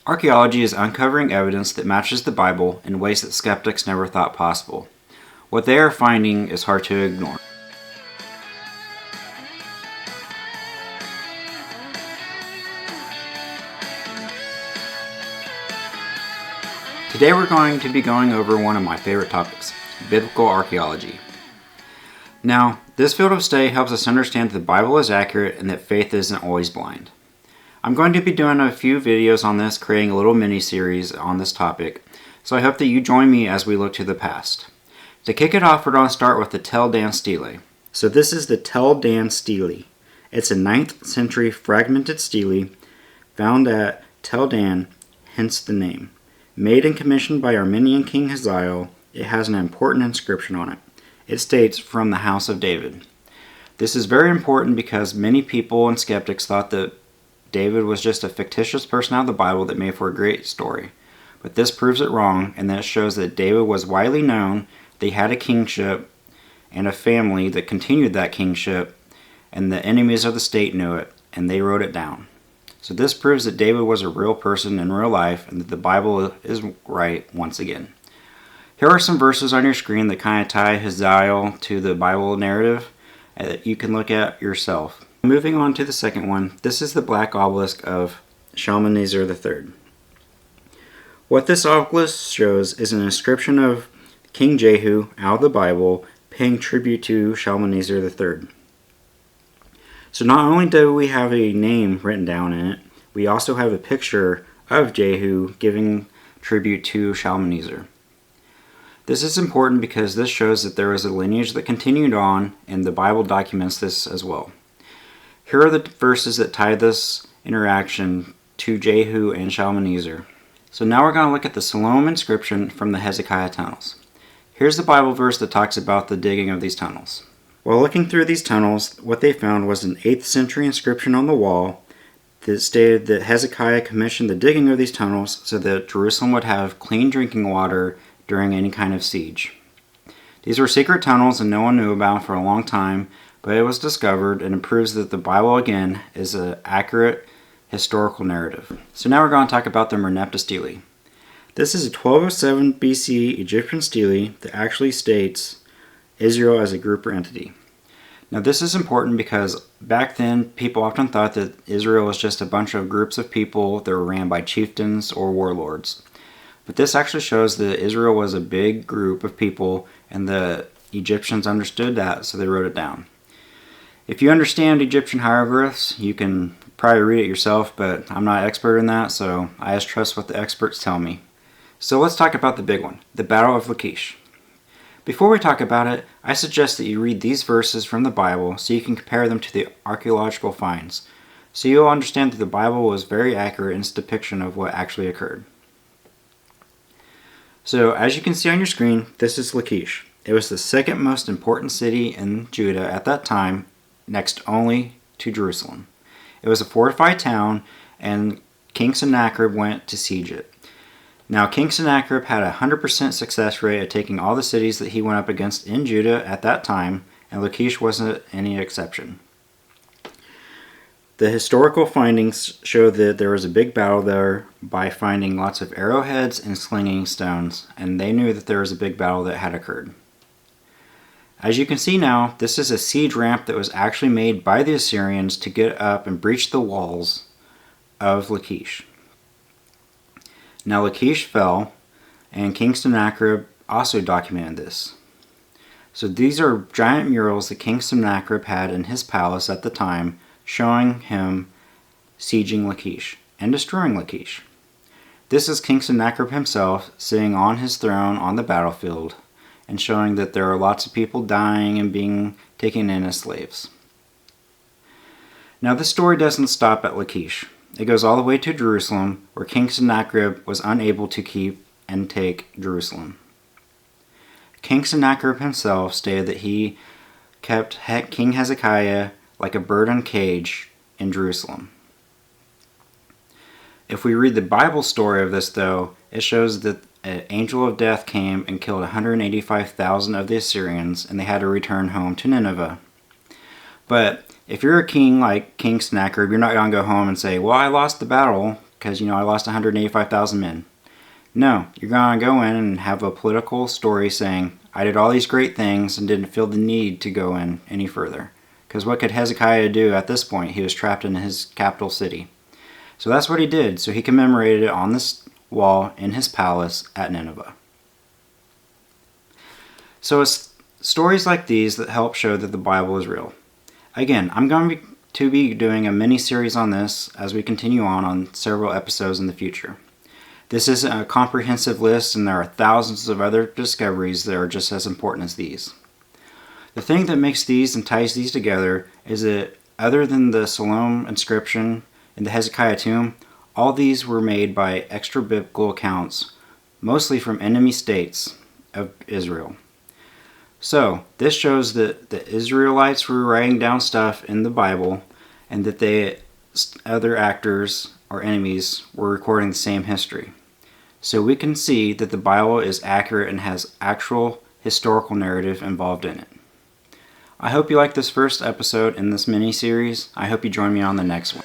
Archaeology is uncovering evidence that matches the Bible in ways that skeptics never thought possible. What they are finding is hard to ignore. Today we're going to be going over one of my favorite topics, biblical archaeology. Now, this field of study helps us understand that the Bible is accurate and that faith isn't always blind. I'm going to be doing a few videos on this, creating a little mini-series on this topic, so I hope that you join me as we look to the past. To kick it off, we're going to start with the Tel Dan Stele. So this is the Tel Dan Stele. It's a 9th century fragmented stele found at Tel Dan, hence the name. Made and commissioned by Armenian King Hezekiah, it has an important inscription on it. It states, "From the house of David." This is very important because many people and skeptics thought that David was just a fictitious person out of the Bible that made for a great story. But this proves it wrong, and that shows that David was widely known, they had a kingship and a family that continued that kingship, and the enemies of the state knew it, and they wrote it down. So this proves that David was a real person in real life, and that the Bible is right once again. Here are some verses on your screen that kind of tie Hezekiah to the Bible narrative that you can look at yourself. Moving on to the second one, this is the Black Obelisk of Shalmaneser III. What this obelisk shows is an inscription of King Jehu out of the Bible paying tribute to Shalmaneser III. So not only do we have a name written down in it, we also have a picture of Jehu giving tribute to Shalmaneser. This is important because this shows that there was a lineage that continued on, and the Bible documents this as well. Here are the verses that tie this interaction to Jehu and Shalmaneser. So now we're going to look at the Siloam Inscription from the Hezekiah Tunnels. Here's the Bible verse that talks about the digging of these tunnels. While looking through these tunnels, what they found was an 8th century inscription on the wall that stated that Hezekiah commissioned the digging of these tunnels so that Jerusalem would have clean drinking water during any kind of siege. These were secret tunnels and no one knew about for a long time, but it was discovered, and it proves that the Bible, again, is an accurate historical narrative. So now we're going to talk about the Merneptah Stele. This is a 1207 BC Egyptian stele that actually states Israel as a group or entity. Now this is important because back then people often thought that Israel was just a bunch of groups of people that were ran by chieftains or warlords. But this actually shows that Israel was a big group of people, and the Egyptians understood that, so they wrote it down. If you understand Egyptian hieroglyphs, you can probably read it yourself, but I'm not an expert in that, so I just trust what the experts tell me. So let's talk about the big one, the Battle of Lachish. Before we talk about it, I suggest that you read these verses from the Bible so you can compare them to the archaeological finds, so you'll understand that the Bible was very accurate in its depiction of what actually occurred. So as you can see on your screen, this is Lachish. It was the second most important city in Judah at that time, next only to Jerusalem. It was a fortified town, and King Sennacherib went to siege it. Now, King Sennacherib had a 100% success rate at taking all the cities that he went up against in Judah at that time, and Lachish wasn't any exception. The historical findings show that there was a big battle there by finding lots of arrowheads and slinging stones, and they knew that there was a big battle that had occurred. As you can see now, this is a siege ramp that was actually made by the Assyrians to get up and breach the walls of Lachish. Now Lachish fell, and King Sennacherib also documented this. So these are giant murals that King Sennacherib had in his palace at the time, showing him sieging Lachish and destroying Lachish. This is King Sennacherib himself sitting on his throne on the battlefield, and showing that there are lots of people dying and being taken in as slaves. Now this story doesn't stop at Lachish. It goes all the way to Jerusalem, where King Sennacherib was unable to keep and take Jerusalem. King Sennacherib himself stated that he kept King Hezekiah like a bird in a cage in Jerusalem. If we read the Bible story of this, though, it shows that an angel of death came and killed 185,000 of the Assyrians, and they had to return home to Nineveh. But if you're a king like King Sennacherib, you're not going to go home and say, well, I lost the battle, because, I lost 185,000 men. No, you're going to go in and have a political story saying, I did all these great things and didn't feel the need to go in any further. Because what could Hezekiah do at this point? He was trapped in his capital city. So that's what he did. So he commemorated it on this wall in his palace at Nineveh. So it's stories like these that help show that the Bible is real. Again, I'm going to be doing a mini-series on this as we continue on several episodes in the future. This isn't a comprehensive list, and there are thousands of other discoveries that are just as important as these. The thing that makes these and ties these together is that other than the Siloam Inscription and the Hezekiah tomb, all these were made by extra-biblical accounts, mostly from enemy states of Israel. So, this shows that the Israelites were writing down stuff in the Bible, and that the other actors or enemies were recording the same history. So we can see that the Bible is accurate and has actual historical narrative involved in it. I hope you liked this first episode in this mini-series. I hope you join me on the next one.